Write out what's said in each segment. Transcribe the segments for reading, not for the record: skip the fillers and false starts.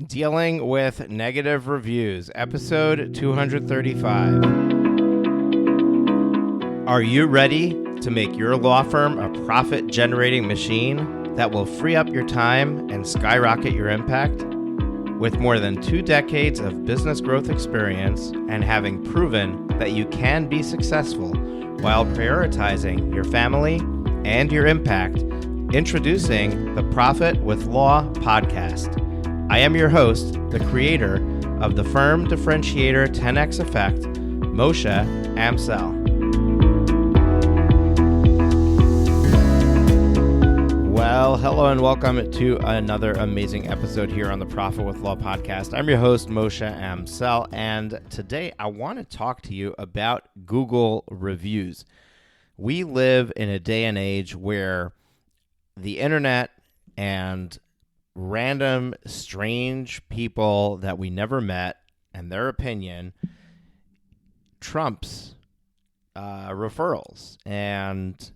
Dealing with Negative Reviews, episode 235. Are you ready to make your law firm a profit-generating machine that will free up your time and skyrocket your impact? With more than 2 decades of business growth experience and having proven that you can be successful while prioritizing your family and your impact, introducing the Profit with Law podcast. I am your host, the creator of the Firm Differentiator 10X Effect, Moshe Amsel. Well, hello and welcome to another amazing episode here on the Profit with Law podcast. I'm your host, Moshe Amsel, and today I want to talk to you about Google reviews. We live in a day and age where the internet and random, strange people that we never met and their opinion trumps referrals and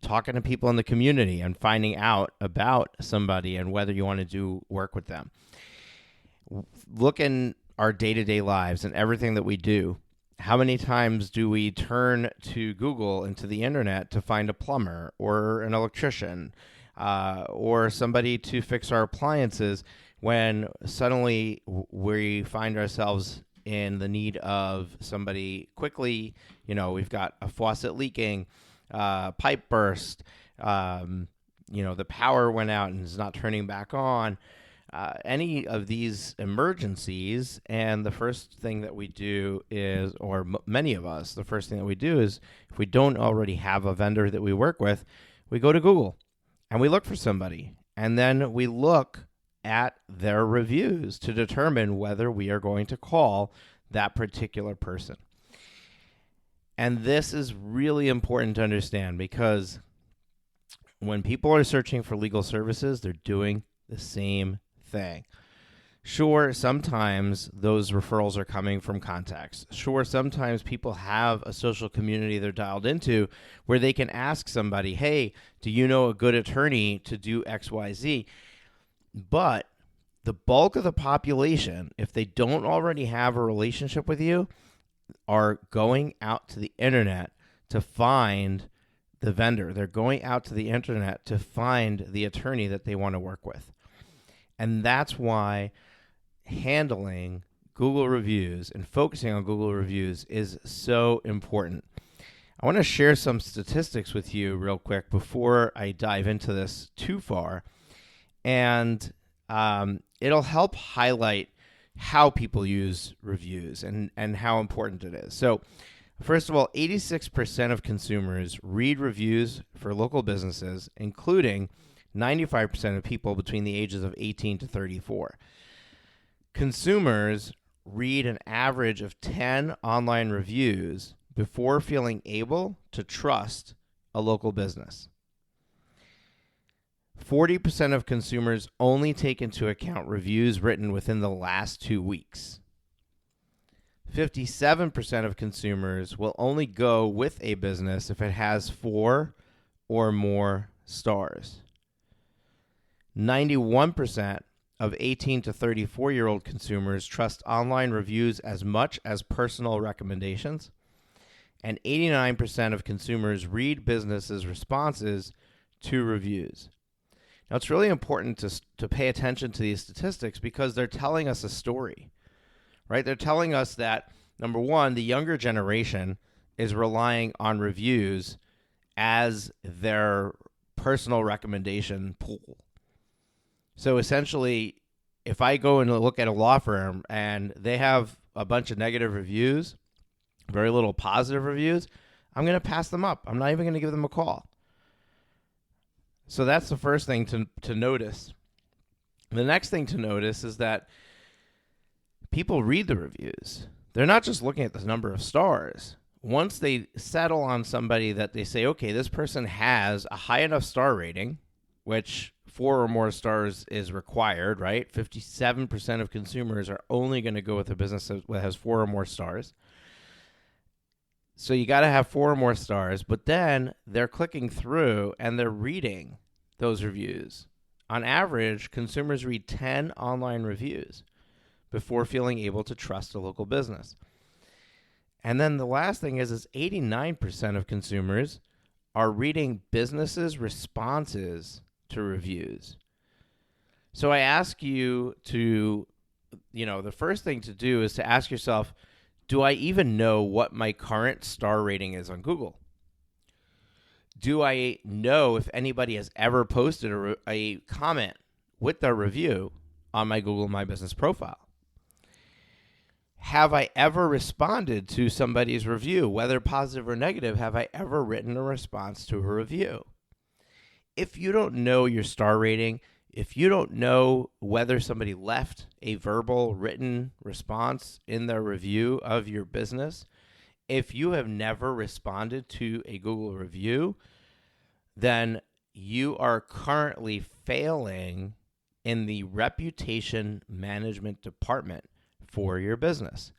talking to people in the community and finding out about somebody and whether you want to do work with them. Look in our day-to-day lives and everything that we do. How many times do we turn to Google and to the internet to find a plumber or an electrician or somebody to fix our appliances when suddenly we find ourselves in the need of somebody quickly? You know, we've got a faucet leaking, pipe burst, the power went out and is not turning back on. Any of these emergencies, and the first thing that we do is, or many of us, the first thing that we do is, if we don't already have a vendor that we work with, we go to Google and we look for somebody, and then we look at their reviews to determine whether we are going to call that particular person. And this is really important to understand, because when people are searching for legal services, they're doing the same thing. Sure, sometimes those referrals are coming from contacts. Sure, sometimes people have a social community they're dialed into where they can ask somebody, hey, do you know a good attorney to do XYZ? But the bulk of the population, if they don't already have a relationship with you, are going out to the internet to find the vendor. They're going out to the internet to find the attorney that they want to work with. And that's why handling Google reviews and focusing on Google reviews is so important. I want to share some statistics with you real quick before I dive into this too far. And it'll help highlight how people use reviews and how important it is. So, first of all, 86% of consumers read reviews for local businesses, including 95% of people between the ages of 18 to 34. Consumers read an average of 10 online reviews before feeling able to trust a local business. 40% of consumers only take into account reviews written within the last 2 weeks. 57% of consumers will only go with a business if it has 4 or more stars. 91% of 18 to 34-year-old consumers trust online reviews as much as personal recommendations, and 89% of consumers read businesses' responses to reviews. Now, it's really important to pay attention to these statistics because they're telling us a story, right? They're telling us that, number one, the younger generation is relying on reviews as their personal recommendation pool. So essentially, if I go and look at a law firm and they have a bunch of negative reviews, very little positive reviews, I'm going to pass them up. I'm not even going to give them a call. So that's the first thing to notice. The next thing to notice is that people read the reviews. They're not just looking at the number of stars. Once they settle on somebody that they say, okay, this person has a high enough star rating, which 4 or more stars is required, right? 57% of consumers are only going to go with a business that has 4 or more stars. So you got to have 4 or more stars, but then they're clicking through and they're reading those reviews On average, consumers read 10 online reviews before feeling able to trust a local business. And then the last thing is 89% of consumers are reading businesses' responses to reviews. So I ask you to, the first thing to do is to ask yourself, do I even know what my current star rating is on Google? Do I know if anybody has ever posted a comment with their review on my Google My Business profile? Have I ever responded to somebody's review, whether positive or negative? Have I ever written a response to a review? If you don't know your star rating, if you don't know whether somebody left a verbal written response in their review of your business, if you have never responded to a Google review, then you are currently failing in the reputation management department for your business.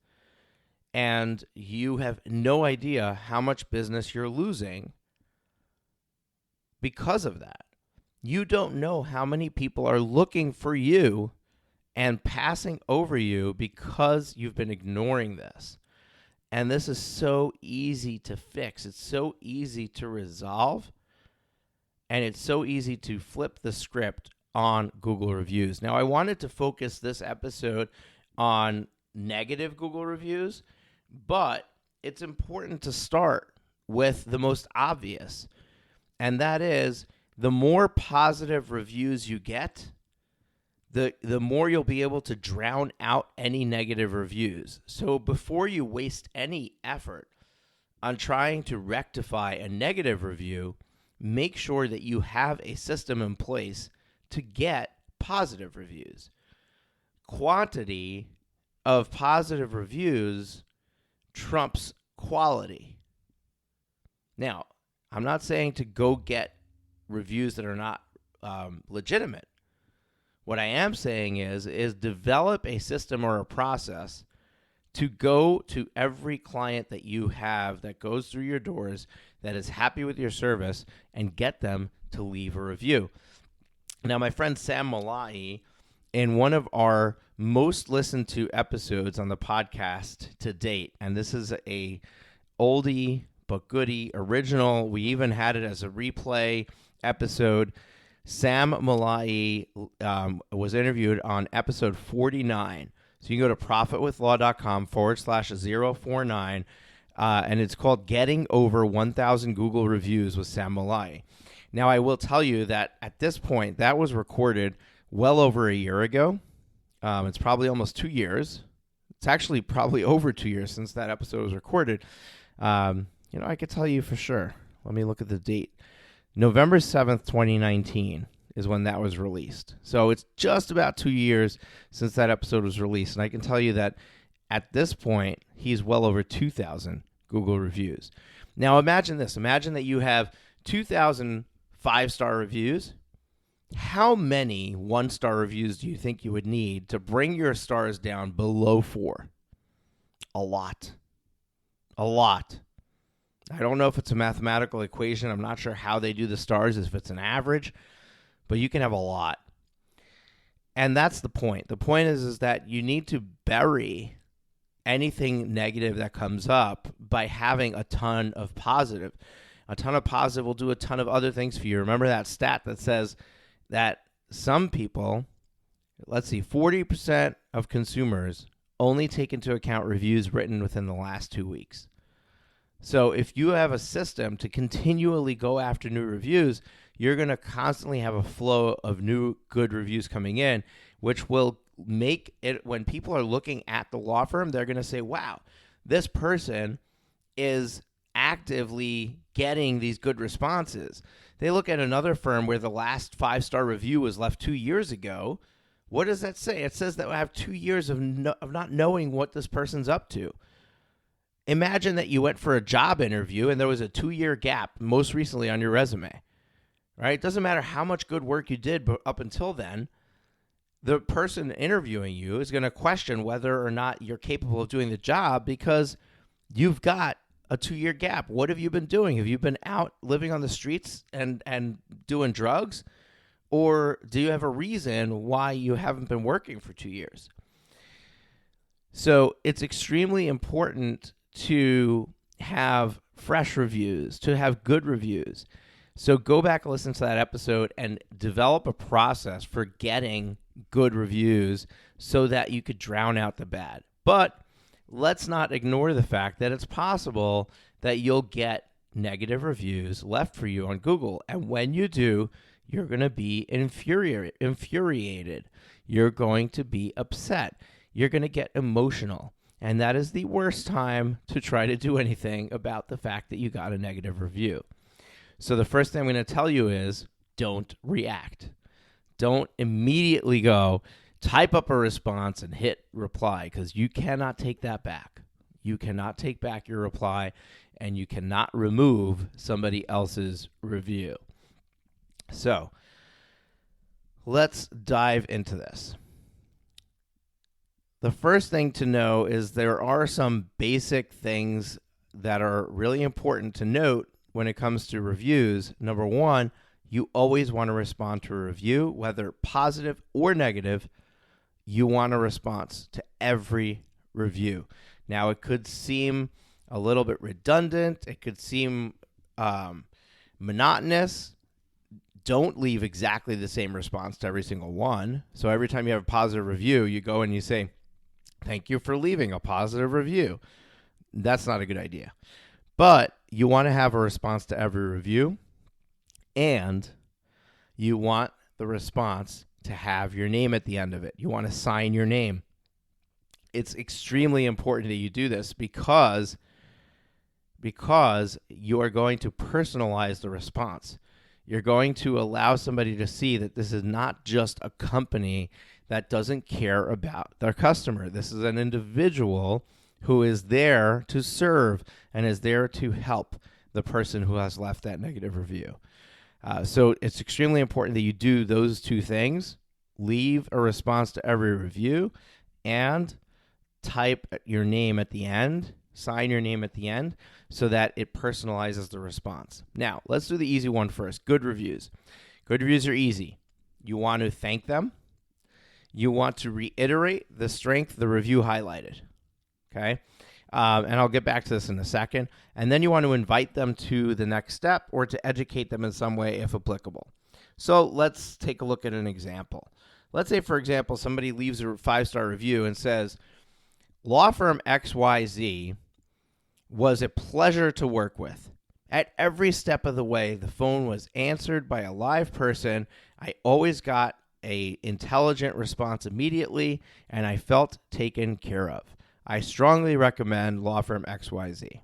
And you have no idea how much business you're losing because of that. You don't know how many people are looking for you and passing over you because you've been ignoring this. And this is so easy to fix. It's so easy to resolve. And it's so easy to flip the script on Google reviews. Now, I wanted to focus this episode on negative Google reviews, but it's important to start with the most obvious. And that is, the more positive reviews you get, the more you'll be able to drown out any negative reviews. So before you waste any effort on trying to rectify a negative review, make sure that you have a system in place to get positive reviews. Quantity of positive reviews trumps quality. Now, I'm not saying to go get reviews that are not legitimate. What I am saying is develop a system or a process to go to every client that you have that goes through your doors that is happy with your service and get them to leave a review. Now, my friend Sam Malai, in one of our most listened to episodes on the podcast to date, and this is a oldie but goodie original. We even had it as a replay episode. Sam Malai was interviewed on episode 49. So you can go to profitwithlaw.com/049, and it's called Getting Over 1,000 Google Reviews with Sam Malai. Now, I will tell you that at this point, that was recorded well over a year ago. It's probably almost 2 years. It's actually probably over 2 years since that episode was recorded. I could tell you for sure. Let me look at the date. November 7th, 2019 is when that was released. So it's just about 2 years since that episode was released. And I can tell you that at this point, he's well over 2,000 Google reviews. Now imagine this. Imagine that you have 2,000 5-star reviews. How many 1-star reviews do you think you would need to bring your stars down below 4? A lot. A lot. I don't know if it's a mathematical equation. I'm not sure how they do the stars, if it's an average, but you can have a lot. And that's the point. The point is that you need to bury anything negative that comes up by having a ton of positive. A ton of positive will do a ton of other things for you. Remember that stat that says that some people, 40% of consumers only take into account reviews written within the last 2 weeks. So if you have a system to continually go after new reviews, you're going to constantly have a flow of new good reviews coming in, which will make it, when people are looking at the law firm, they're going to say, wow, this person is actively getting these good responses. They look at another firm where the last 5-star review was left 2 years ago. What does that say? It says that I have 2 years of not knowing what this person's up to. Imagine that you went for a job interview and there was a 2-year gap most recently on your resume, right? It doesn't matter how much good work you did up until then. The person interviewing you is going to question whether or not you're capable of doing the job because you've got a 2-year gap. What have you been doing? Have you been out living on the streets and doing drugs? Or do you have a reason why you haven't been working for 2 years? So it's extremely important to have fresh reviews, to have good reviews. So go back and listen to that episode and develop a process for getting good reviews so that you could drown out the bad. But let's not ignore the fact that it's possible that you'll get negative reviews left for you on Google. And when you do, you're going to be infuriated. You're going to be upset. You're going to get emotional. And that is the worst time to try to do anything about the fact that you got a negative review. So the first thing I'm going to tell you is don't react. Don't immediately go type up a response and hit reply, because you cannot take that back. You cannot take back your reply, and you cannot remove somebody else's review. So let's dive into this. The first thing to know is there are some basic things that are really important to note when it comes to reviews. Number one, you always want to respond to a review, whether positive or negative. You want a response to every review. Now, it could seem a little bit redundant. It could seem monotonous. Don't leave exactly the same response to every single one. So every time you have a positive review, you go and you say, thank you for leaving a positive review. That's not a good idea. But you want to have a response to every review, and you want the response to have your name at the end of it. You want to sign your name. It's extremely important that you do this because you are going to personalize the response. You're going to allow somebody to see that this is not just a company that doesn't care about their customer. This is an individual who is there to serve and is there to help the person who has left that negative review. So it's extremely important that you do those two things. Leave a response to every review and type your name at the end, sign your name at the end so that it personalizes the response. Now, let's do the easy one first. Good reviews. Good reviews are easy. You want to thank them. You want to reiterate the strength the review highlighted. Okay? And I'll get back to this in a second. And then you want to invite them to the next step or to educate them in some way if applicable. So let's take a look at an example. Let's say, for example, somebody leaves a 5-star review and says, law firm XYZ was a pleasure to work with. At every step of the way, the phone was answered by a live person. I always got an intelligent response immediately, and I felt taken care of. I strongly recommend law firm XYZ.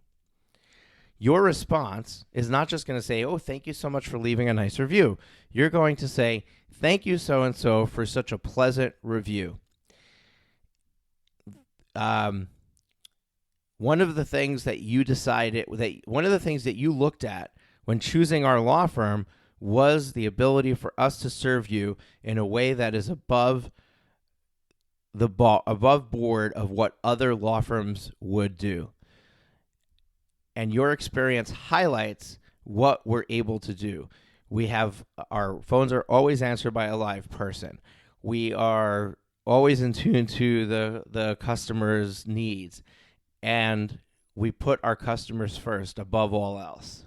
Your response is not just going to say, oh, thank you so much for leaving a nice review. You're going to say, thank you so-and-so for such a pleasant review. One of the things that you looked at when choosing our law firm was the ability for us to serve you in a way that is above board of what other law firms would do. And your experience highlights what we're able to do. Our phones are always answered by a live person. We are always in tune to the customer's needs. And we put our customers first above all else.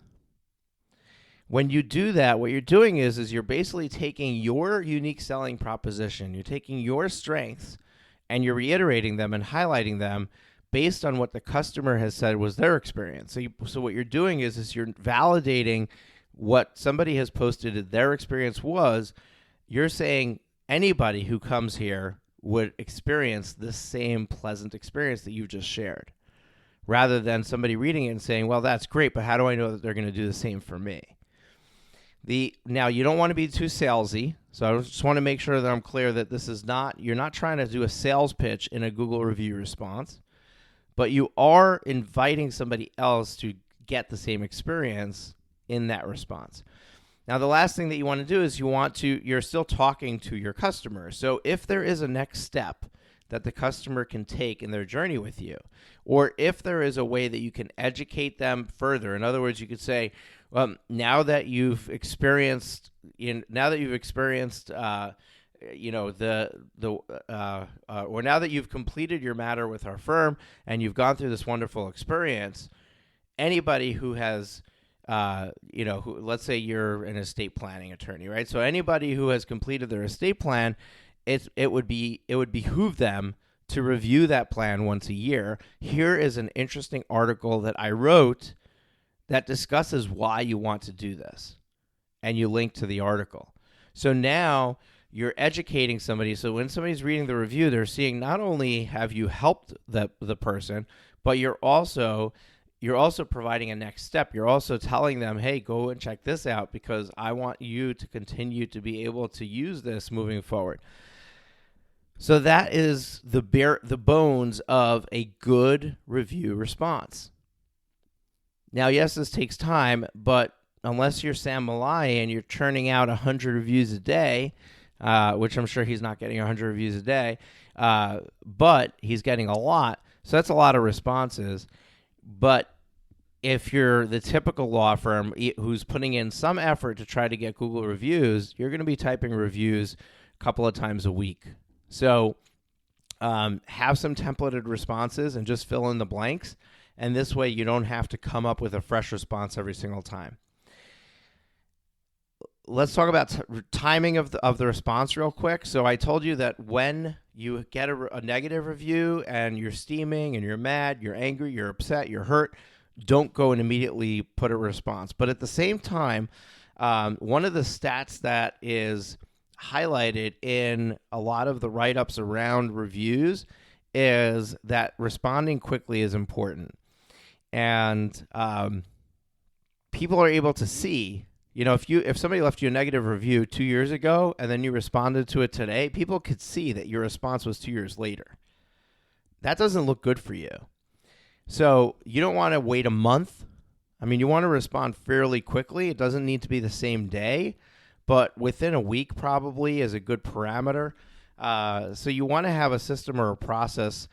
When you do that, what you're doing is you're basically taking your unique selling proposition, you're taking your strengths, and you're reiterating them and highlighting them based on what the customer has said was their experience. So what you're doing is you're validating what somebody has posted their experience was. You're saying anybody who comes here would experience the same pleasant experience that you've just shared, rather than somebody reading it and saying, well, that's great, but how do I know that they're going to do the same for me? Now, you don't want to be too salesy, so I just want to make sure that I'm clear that you're not trying to do a sales pitch in a Google review response, but you are inviting somebody else to get the same experience in that response. Now, the last thing that you want to do is you're still talking to your customer. So if there is a next step that the customer can take in their journey with you, or if there is a way that you can educate them further, in other words, you could say, now that you've experienced now that you've experienced, or now that you've completed your matter with our firm and you've gone through this wonderful experience, anybody who has, let's say you're an estate planning attorney, right? So anybody who has completed their estate plan, it would behoove them to review that plan once a year. Here is an interesting article that I wrote that discusses why you want to do this, and you link to the article. So now you're educating somebody. So when somebody's reading the review, they're seeing not only have you helped the person, but you're also providing a next step. You're also telling them, hey, go and check this out because I want you to continue to be able to use this moving forward. So that is the bones of a good review response. Now, yes, this takes time, but unless you're Sam Malai and you're churning out 100 reviews a day, which I'm sure he's not getting 100 reviews a day, but he's getting a lot. So that's a lot of responses. But if you're the typical law firm who's putting in some effort to try to get Google reviews, you're going to be typing reviews a couple of times a week. So have some templated responses and just fill in the blanks. And this way you don't have to come up with a fresh response every single time. Let's talk about timing of the response real quick. So I told you that when you get a negative review and you're steaming and you're mad, you're angry, you're upset, you're hurt, don't go and immediately put a response. But at the same time, one of the stats that is highlighted in a lot of the write-ups around reviews is that responding quickly is important. And people are able to see, if somebody left you a negative review 2 years ago and then you responded to it today, people could see that your response was 2 years later. That doesn't look good for you. So you don't want to wait a month. I mean, you want to respond fairly quickly. It doesn't need to be the same day, but within a week probably is a good parameter. So you want to have a system or a process.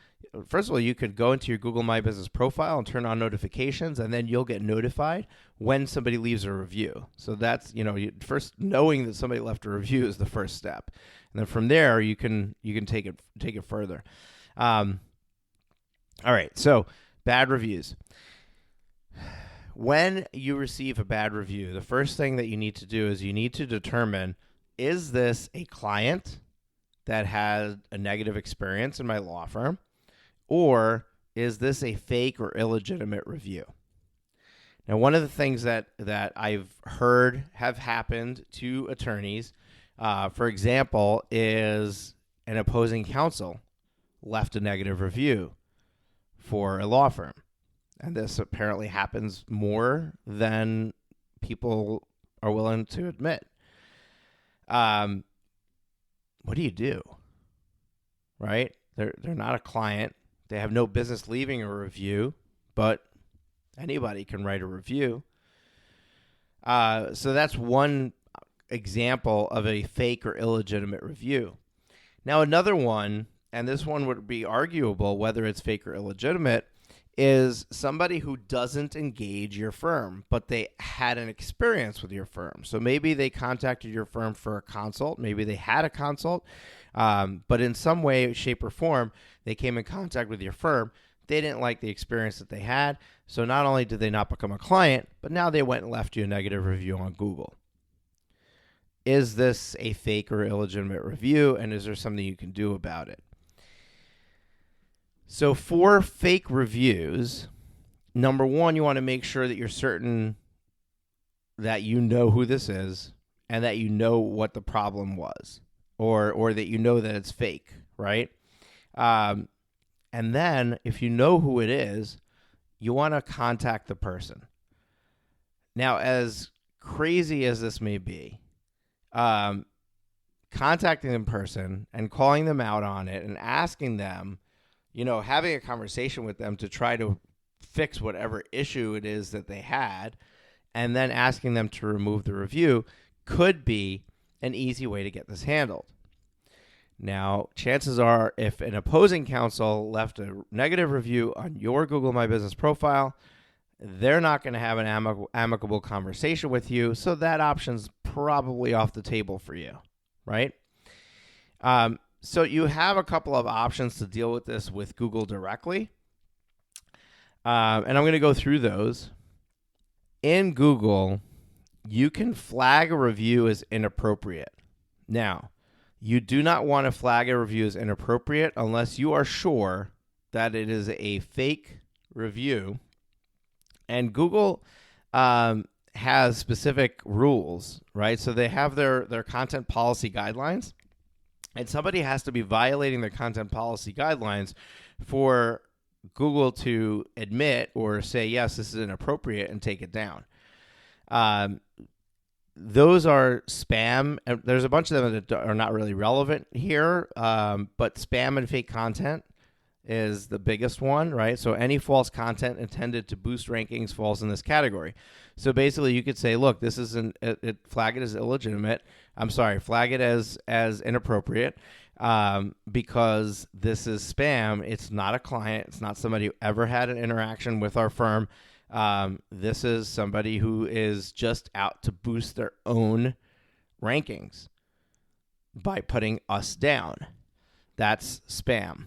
First of all, you could go into your Google My Business profile and turn on notifications, and then you'll get notified when somebody leaves a review. So that's, first knowing that somebody left a review is the first step. And then from there, you can take it further. All right. So bad reviews. When you receive a bad review, the first thing that you need to do is you need to determine, is this a client that had a negative experience in my law firm, or is this a fake or illegitimate review? Now, one of the things that I've heard have happened to attorneys, for example, is an opposing counsel left a negative review for a law firm. And this apparently happens more than people are willing to admit. What do you do? Right? They're not a client. They have no business leaving a review, but anybody can write a review. So that's one example of a fake or illegitimate review. Now, another one, and this one would be arguable whether it's fake or illegitimate, is somebody who doesn't engage your firm, but they had an experience with your firm. So maybe they contacted your firm for a consult. Maybe they had a consult, but in some way, shape, or form, they came in contact with your firm. They didn't like the experience that they had. So not only did they not become a client, but now they went and left you a negative review on Google. Is this a fake or illegitimate review, and is there something you can do about it? So for fake reviews, number one, you want to make sure that you're certain that you know who this is and that you know what the problem was, or that you know that it's fake, right? And then if you know who it is, you want to contact the person. Now, as crazy as this may be, contacting the person and calling them out on it and asking them, having a conversation with them to try to fix whatever issue it is that they had, and then asking them to remove the review could be an easy way to get this handled. Now, chances are if an opposing counsel left a negative review on your Google My Business profile, they're not going to have an amicable conversation with you, so that option's probably off the table for you, right? So you have a couple of options to deal with this with Google directly, and I'm going to go through those. In Google, you can flag a review as inappropriate. Now, you do not want to flag a review as inappropriate unless you are sure that it is a fake review. And Google has specific rules, right? So they have their content policy guidelines, and somebody has to be violating their content policy guidelines for Google to admit or say, yes, this is inappropriate, and take it down. Those are spam. There's a bunch of them that are not really relevant here, but spam and fake content is the biggest one, right? So any false content intended to boost rankings falls in this category. So basically, you could say, look, this isn't flag it as illegitimate. Flag it as inappropriate because this is spam. It's not a client. It's not somebody who ever had an interaction with our firm. This is somebody who is just out to boost their own rankings by putting us down. That's spam.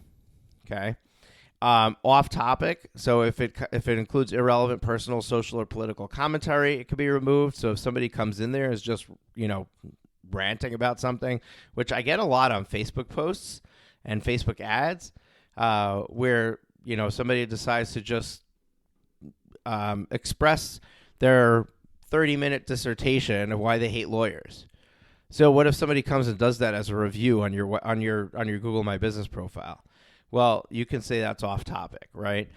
Okay. Off topic. So if it includes irrelevant personal, social, or political commentary, it could be removed. So if somebody comes in there and is just, ranting about something, which I get a lot on Facebook posts and Facebook ads, where, somebody decides to just express their 30-minute dissertation of why they hate lawyers. So what if somebody comes and does that as a review on your Google My Business profile? Well, you can say that's off topic, right?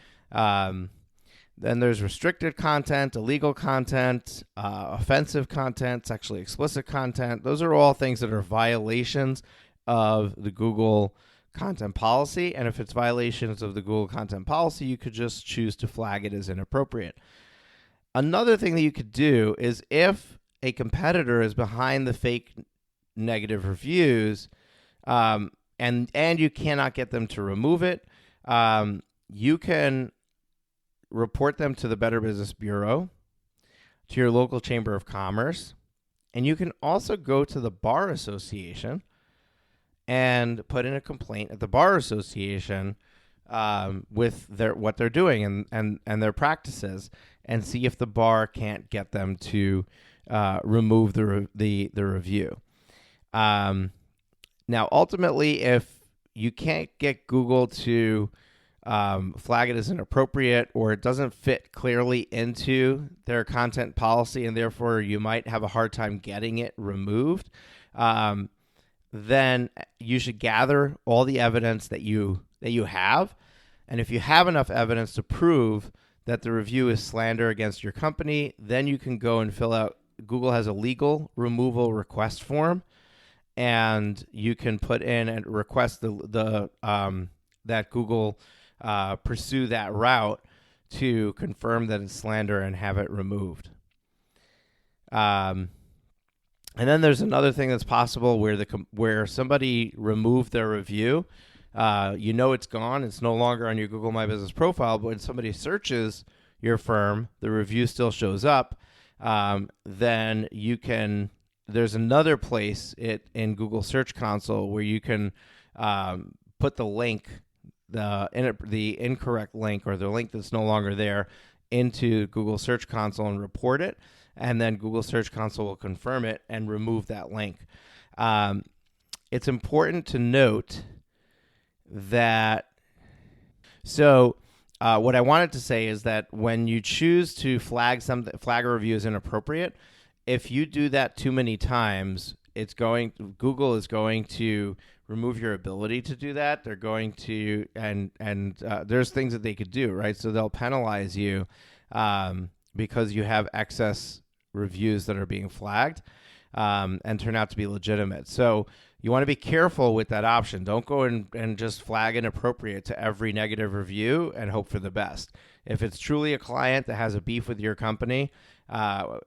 Then there's restricted content, illegal content, offensive content, sexually explicit content. Those are all things that are violations of the Google content policy. And if it's violations of the Google content policy, you could just choose to flag it as inappropriate. Another thing that you could do is if a competitor is behind the fake negative reviews, and you cannot get them to remove it, you can report them to the Better Business Bureau, to your local Chamber of Commerce, and you can also go to the Bar Association and put in a complaint at the Bar Association with what they're doing and their practices, and see if the bar can't get them to remove the review. Now, ultimately, if you can't get Google to flag it as inappropriate, or it doesn't fit clearly into their content policy, and therefore you might have a hard time getting it removed, then you should gather all the evidence that you have. And if you have enough evidence to prove that the review is slander against your company, then you can go and fill out. Google has a legal removal request form, and you can put in and request that Google pursue that route to confirm that it's slander and have it removed. And then there's another thing that's possible where somebody removed their review. It's gone. It's no longer on your Google My Business profile, but when somebody searches your firm, the review still shows up. Then you can. There's another place in Google Search Console where you can put the link, the incorrect link, or the link that's no longer there, into Google Search Console and report it, and then Google Search Console will confirm it and remove that link. It's important to note that. So what I wanted to say is that when you choose to flag a review as inappropriate, if you do that too many times, Google is going to remove your ability to do that. They're going to, and there's things that they could do, right? So they'll penalize you because you have excess reviews that are being flagged and turn out to be legitimate. So you want to be careful with that option. Don't go and just flag inappropriate to every negative review and hope for the best. If it's truly a client that has a beef with your company,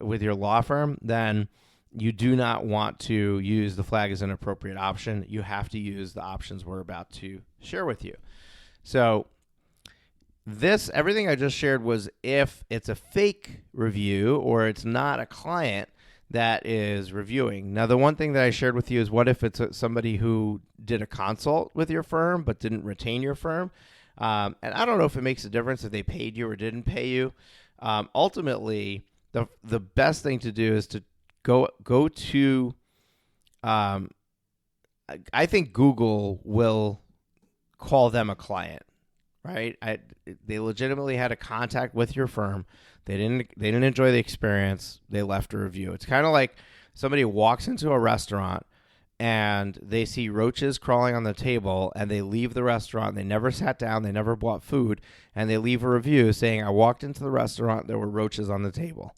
with your law firm, then you do not want to use the flag as an appropriate option. You have to use the options we're about to share with you. So everything I just shared was if it's a fake review or it's not a client that is reviewing. Now, the one thing that I shared with you is what if it's somebody who did a consult with your firm but didn't retain your firm? And I don't know if it makes a difference if they paid you or didn't pay you. Ultimately, the best thing to do is to go to. I think Google will call them a client, right? They legitimately had a contact with your firm. They didn't enjoy the experience. They left a review. It's kind of like somebody walks into a restaurant and they see roaches crawling on the table and they leave the restaurant. They never sat down. They never bought food. And they leave a review saying, I walked into the restaurant. There were roaches on the table.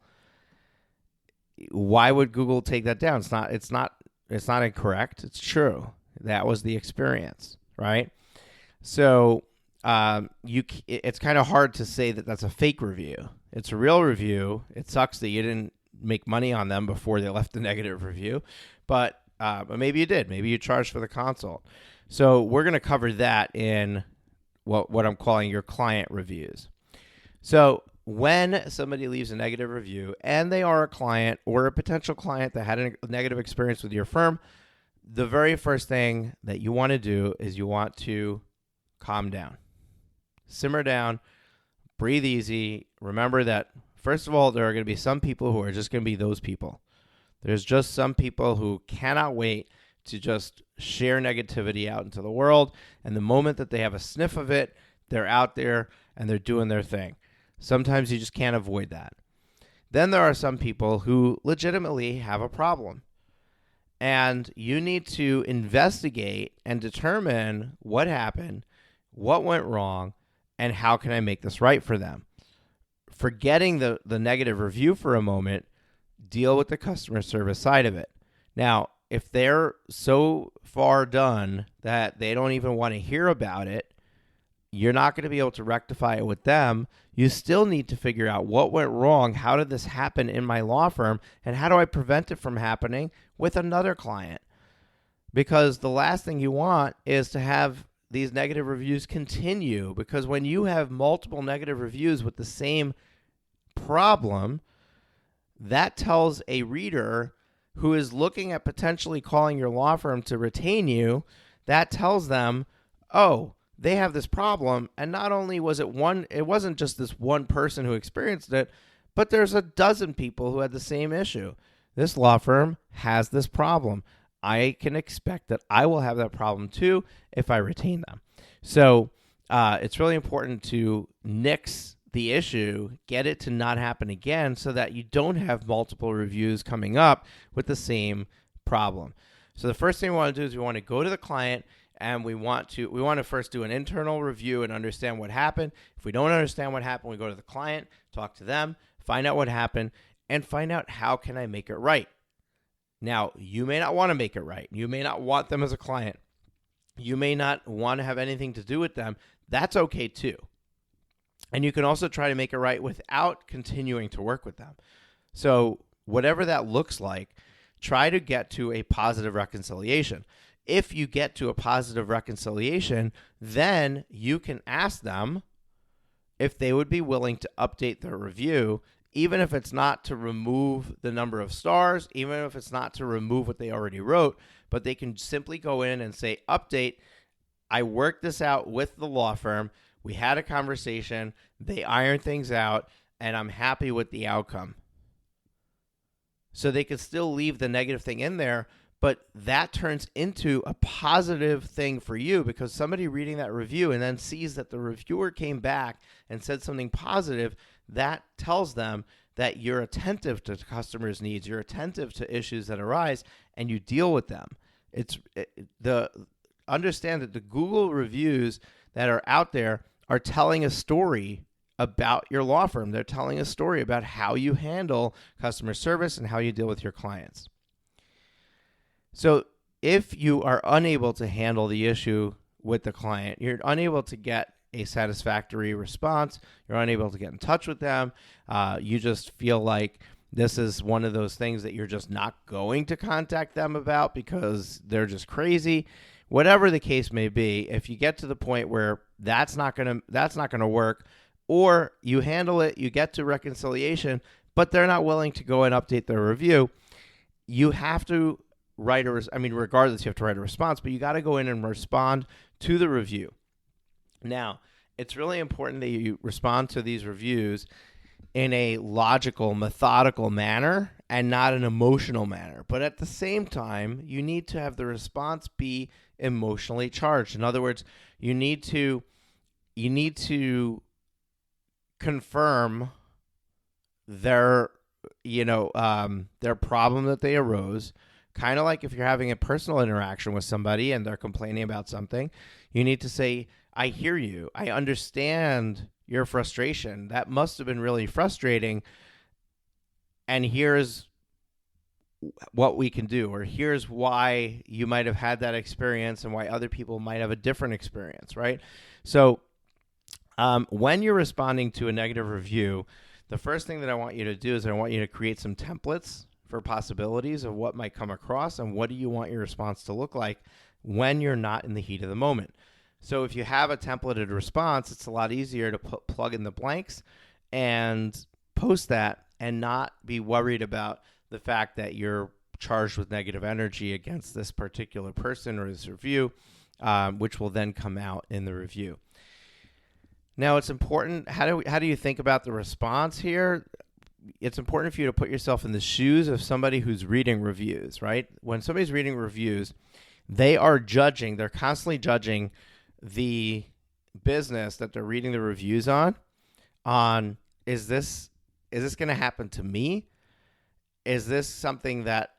Why would Google take that down? It's not incorrect. It's true. That was the experience, right? So it's kind of hard to say that that's a fake review. It's a real review. It sucks that you didn't make money on them before they left the negative review, but maybe you did. Maybe you charged for the consult. So we're going to cover that in what I'm calling your client reviews. So when somebody leaves a negative review and they are a client or a potential client that had a negative experience with your firm, the very first thing that you want to do is you want to calm down, simmer down, breathe easy. Remember that, first of all, there are going to be some people who are just going to be those people. There's just some people who cannot wait to just share negativity out into the world. And the moment that they have a sniff of it, they're out there and they're doing their thing. Sometimes you just can't avoid that. Then there are some people who legitimately have a problem. And you need to investigate and determine what happened, what went wrong, and how can I make this right for them. Forgetting the negative review for a moment, deal with the customer service side of it. Now, if they're so far done that they don't even want to hear about it, you're not going to be able to rectify it with them. You still need to figure out what went wrong, how did this happen in my law firm, and how do I prevent it from happening with another client? Because the last thing you want is to have these negative reviews continue, because when you have multiple negative reviews with the same problem, that tells a reader who is looking at potentially calling your law firm to retain you, that tells them, oh, they have this problem, and not only was it wasn't just this one person who experienced it, but there's a dozen people who had the same issue. This law firm has this problem. I can expect that I will have that problem too if I retain them. So it's really important to nix the issue, get it to not happen again so that you don't have multiple reviews coming up with the same problem. So the first thing we want to do is we want to go to the client and we want to first do an internal review and understand what happened. If we don't understand what happened, we go to the client, talk to them, find out what happened, and find out how can I make it right. Now, you may not want to make it right. You may not want them as a client. You may not want to have anything to do with them. That's okay too. And you can also try to make it right without continuing to work with them. So whatever that looks like, try to get to a positive reconciliation. If you get to a positive reconciliation, then you can ask them if they would be willing to update their review, even if it's not to remove the number of stars, even if it's not to remove what they already wrote, but they can simply go in and say, update, I worked this out with the law firm. We had a conversation, they ironed things out, and I'm happy with the outcome. So they could still leave the negative thing in there, but that turns into a positive thing for you because somebody reading that review and then sees that the reviewer came back and said something positive, that tells them that you're attentive to customers' needs, you're attentive to issues that arise, and you deal with them. Understand that the Google reviews that are out there are telling a story about your law firm. They're telling a story about how you handle customer service and how you deal with your clients. So if you are unable to handle the issue with the client, you're unable to get a satisfactory response, you're unable to get in touch with them, you just feel like this is one of those things that you're just not going to contact them about because they're just crazy, whatever the case may be, if you get to the point where that's not gonna work, or you handle it, you get to reconciliation, but they're not willing to go and update their review, you have to regardless, you have to write a response, but you got to go in and respond to the review. Now, it's really important that you respond to these reviews in a logical, methodical manner and not an emotional manner. But at the same time, you need to have the response be emotionally charged. In other words, you need to confirm their problem that they arose. Kind of like if you're having a personal interaction with somebody and they're complaining about something, you need to say, I hear you. I understand your frustration. That must have been really frustrating. And here's what we can do, or here's why you might have had that experience and why other people might have a different experience, right? So when you're responding to a negative review, the first thing that I want you to do is I want you to create some templates for possibilities of what might come across and what do you want your response to look like when you're not in the heat of the moment. So if you have a templated response, it's a lot easier to plug in the blanks and post that and not be worried about the fact that you're charged with negative energy against this particular person or this review, which will then come out in the review. Now, it's important. How do you think about the response here? It's important for you to put yourself in the shoes of somebody who's reading reviews, right? When somebody's reading reviews, they are judging. They're constantly judging the business that they're reading the reviews on is this going to happen to me? Is this something is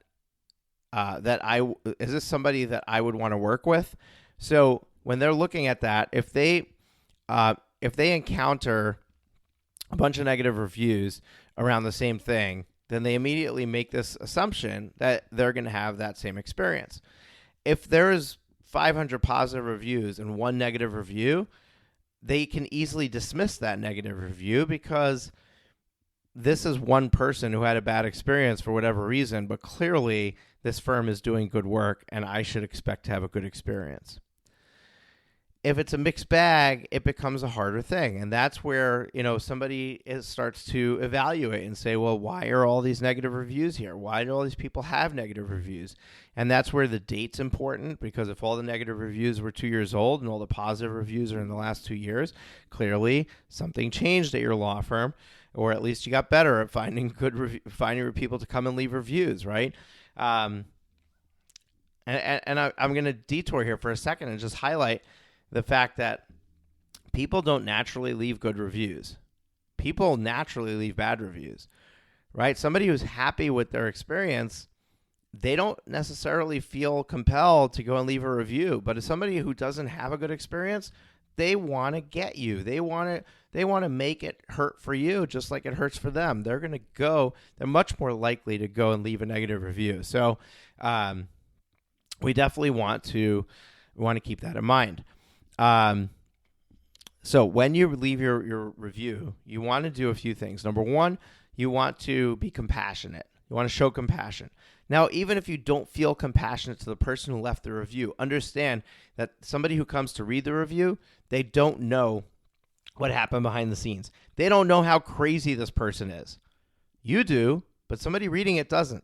this somebody that I would want to work with? So when they're looking at that, if they encounter a bunch of negative reviews around the same thing, then they immediately make this assumption that they're going to have that same experience. If there is 500 positive reviews and one negative review, they can easily dismiss that negative review because this is one person who had a bad experience for whatever reason, but clearly this firm is doing good work and I should expect to have a good experience. If it's a mixed bag, it becomes a harder thing. And that's where, somebody starts to evaluate and say, well, why are all these negative reviews here? Why do all these people have negative reviews? And that's where the date's important, because if all the negative reviews were 2 years old and all the positive reviews are in the last 2 years, clearly something changed at your law firm, or at least you got better at finding people to come and leave reviews, right? And I'm going to detour here for a second and just highlight the fact that people don't naturally leave good reviews. People naturally leave bad reviews, right? Somebody who's happy with their experience, they don't necessarily feel compelled to go and leave a review. But as somebody who doesn't have a good experience, they want to get you. They want to make it hurt for you just like it hurts for them. They're much more likely to go and leave a negative review. So we definitely want to keep that in mind. So when you leave your review, you want to do a few things. Number one, you want to be compassionate. You want to show compassion. Now, even if you don't feel compassionate to the person who left the review, understand that somebody who comes to read the review, they don't know what happened behind the scenes. They don't know how crazy this person is. You do, but somebody reading it doesn't.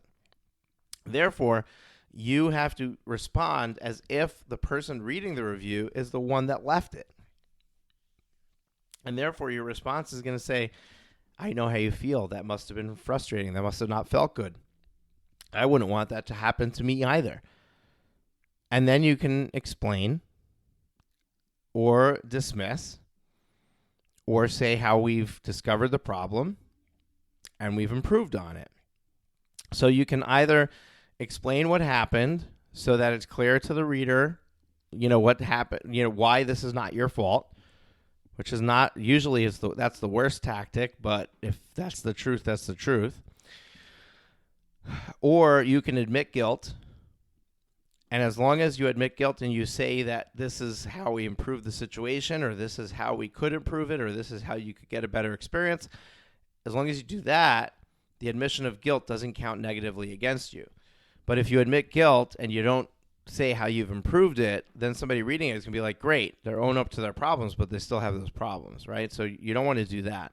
Therefore, you have to respond as if the person reading the review is the one that left it. And therefore, your response is going to say, I know how you feel. That must have been frustrating. That must have not felt good. I wouldn't want that to happen to me either. And then you can explain or dismiss or say how we've discovered the problem and we've improved on it. So you can either explain what happened so that it's clear to the reader, what happened, why this is not your fault, which is not usually that's the worst tactic, but if that's the truth, that's the truth. Or you can admit guilt. And as long as you admit guilt and you say that this is how we improve the situation, or this is how we could improve it, or this is how you could get a better experience, as long as you do that, the admission of guilt doesn't count negatively against you. But if you admit guilt and you don't say how you've improved it, then somebody reading it is going to be like, great, they're own up to their problems, but they still have those problems, right? So you don't want to do that.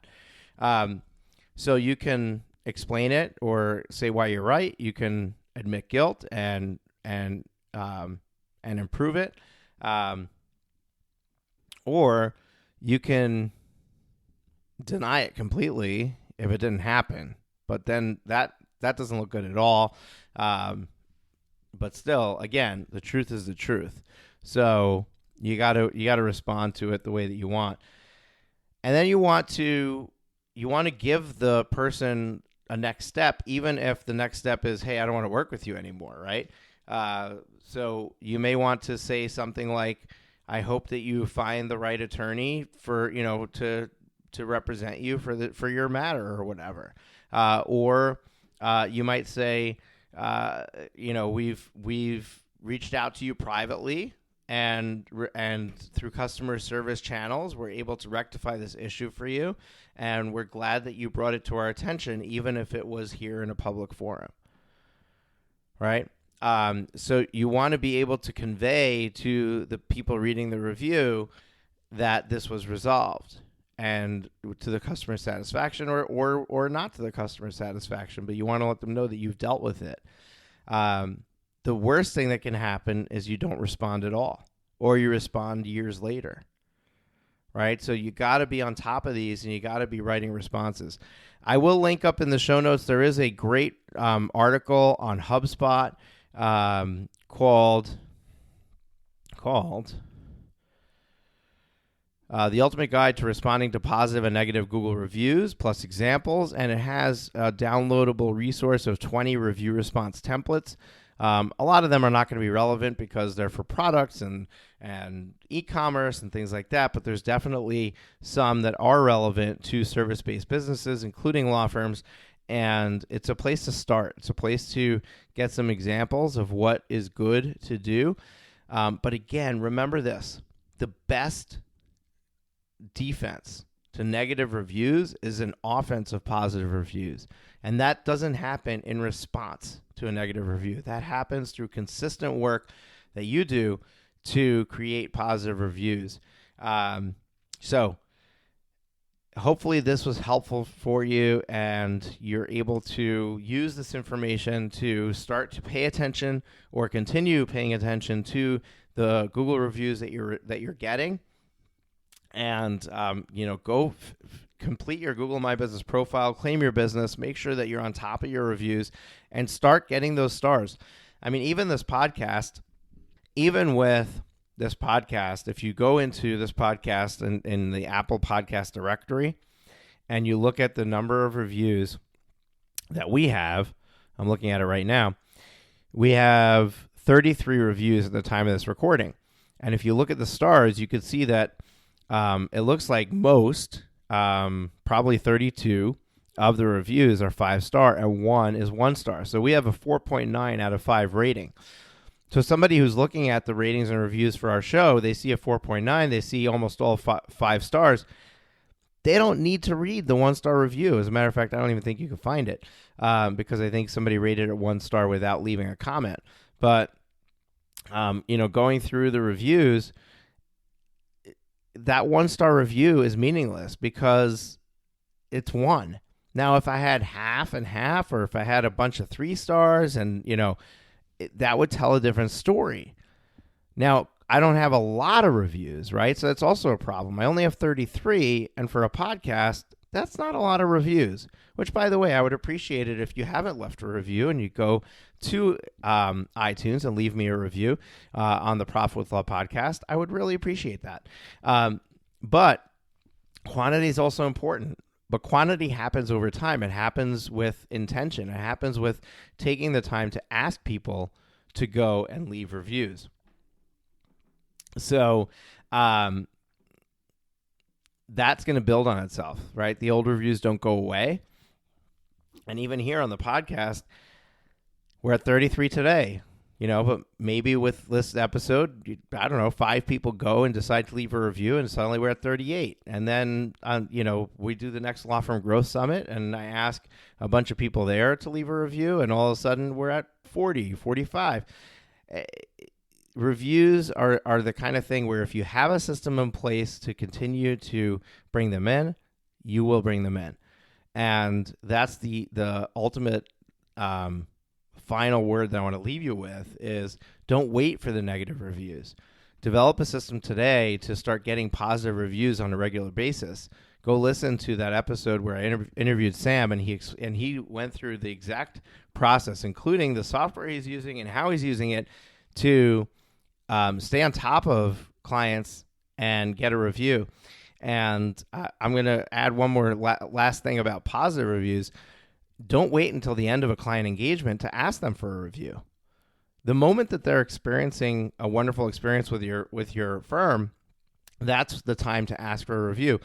So you can explain it or say why you're right. You can admit guilt and improve it, or you can deny it completely if it didn't happen. But then that doesn't look good at all. But still, again, the truth is the truth. So you gotta respond to it the way that you want, and then you want to give the person a next step, even if the next step is, hey, I don't want to work with you anymore, right? So you may want to say something like, I hope that you find the right attorney for to represent you for your matter or whatever, or you might say, we've reached out to you privately, and through customer service channels, we're able to rectify this issue for you, and we're glad that you brought it to our attention, even if it was here in a public forum, right? So you want to be able to convey to the people reading the review that this was resolved, and to the customer satisfaction, or not to the customer satisfaction, but you want to let them know that you've dealt with it. The worst thing that can happen is you don't respond at all, or you respond years later, right? So you got to be on top of these, and you got to be writing responses. I will link up in the show notes. There is a great article on HubSpot called The Ultimate Guide to Responding to Positive and Negative Google Reviews, plus examples, and it has a downloadable resource of 20 review response templates. A lot of them are not going to be relevant because they're for products and e-commerce and things like that, but there's definitely some that are relevant to service-based businesses, including law firms, and it's a place to start. It's a place to get some examples of what is good to do. But again, remember this: the best defense to negative reviews is an offense of positive reviews. And that doesn't happen in response to a negative review. That happens through consistent work that you do to create positive reviews. So hopefully this was helpful for you, and you're able to use this information to start to pay attention or continue paying attention to the Google reviews that you're getting. And, go complete your Google My Business profile, claim your business, make sure that you're on top of your reviews, and start getting those stars. I mean, even with this podcast, if you go into this podcast in the Apple Podcast directory and you look at the number of reviews that we have, I'm looking at it right now, we have 33 reviews at the time of this recording. And if you look at the stars, you could see that it looks like most, probably 32 of the reviews are 5-star, and 1 is 1-star. So we have a 4.9 out of 5 rating. So somebody who's looking at the ratings and reviews for our show, they see a 4.9, they see almost all 5 stars. They don't need to read the 1-star review. As a matter of fact, I don't even think you can find it, because I think somebody rated it 1 star without leaving a comment. But, going through the reviews, that 1-star review is meaningless because it's 1. Now, if I had half and half, or if I had a bunch of 3 stars, and, that would tell a different story. Now, I don't have a lot of reviews, right? So that's also a problem. I only have 33, and for a podcast, that's not a lot of reviews, which, by the way, I would appreciate it if you haven't left a review and you go to iTunes and leave me a review on the Profit with Law podcast. I would really appreciate that. But quantity is also important. But quantity happens over time. It happens with intention. It happens with taking the time to ask people to go and leave reviews. So that's going to build on itself, right? The old reviews don't go away. And even here on the podcast, we're at 33 today, but maybe with this episode, I don't know, 5 people go and decide to leave a review, and suddenly we're at 38. And then, we do the next Law Firm Growth Summit, and I ask a bunch of people there to leave a review, and all of a sudden we're at 40, 45. reviews are the kind of thing where if you have a system in place to continue to bring them in, you will bring them in. And that's the ultimate final word that I want to leave you with is don't wait for the negative reviews. Develop a system today to start getting positive reviews on a regular basis. Go listen to that episode where I interviewed Sam, and he went through the exact process, including the software he's using and how he's using it to stay on top of clients and get a review. And I'm going to add one more last thing about positive reviews. Don't wait until the end of a client engagement to ask them for a review. The moment that they're experiencing a wonderful experience with your firm, that's the time to ask for a review.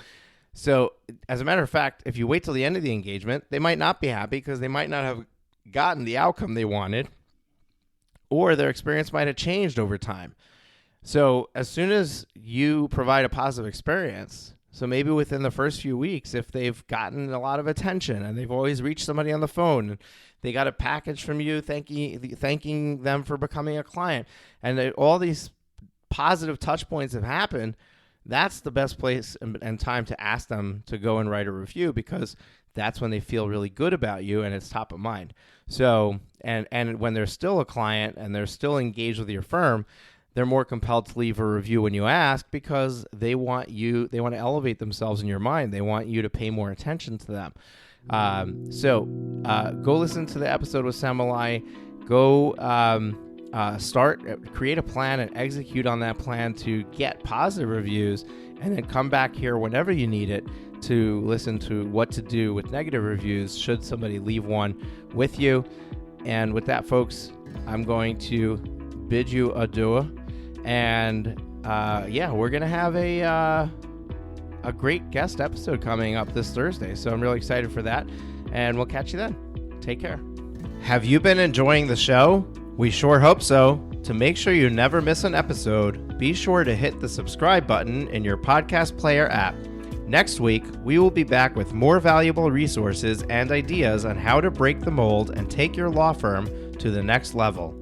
So as a matter of fact, if you wait till the end of the engagement, they might not be happy because they might not have gotten the outcome they wanted, or their experience might have changed over time. So as soon as you provide a positive experience, so maybe within the first few weeks, if they've gotten a lot of attention and they've always reached somebody on the phone, and they got a package from you thanking them for becoming a client, and all these positive touch points have happened, that's the best place and time to ask them to go and write a review, because that's when they feel really good about you and it's top of mind. So, and when they're still a client and they're still engaged with your firm, they're more compelled to leave a review when you ask, because they want to elevate themselves in your mind. They want you to pay more attention to them. So go listen to the episode with Samalai. Go create a plan and execute on that plan to get positive reviews, and then come back here whenever you need it to listen to what to do with negative reviews should somebody leave one with you. And with that, folks, I'm going to bid you adieu. And we're going to have a great guest episode coming up this Thursday. So I'm really excited for that. And we'll catch you then. Take care. Have you been enjoying the show? We sure hope so. To make sure you never miss an episode, be sure to hit the subscribe button in your podcast player app. Next week, we will be back with more valuable resources and ideas on how to break the mold and take your law firm to the next level.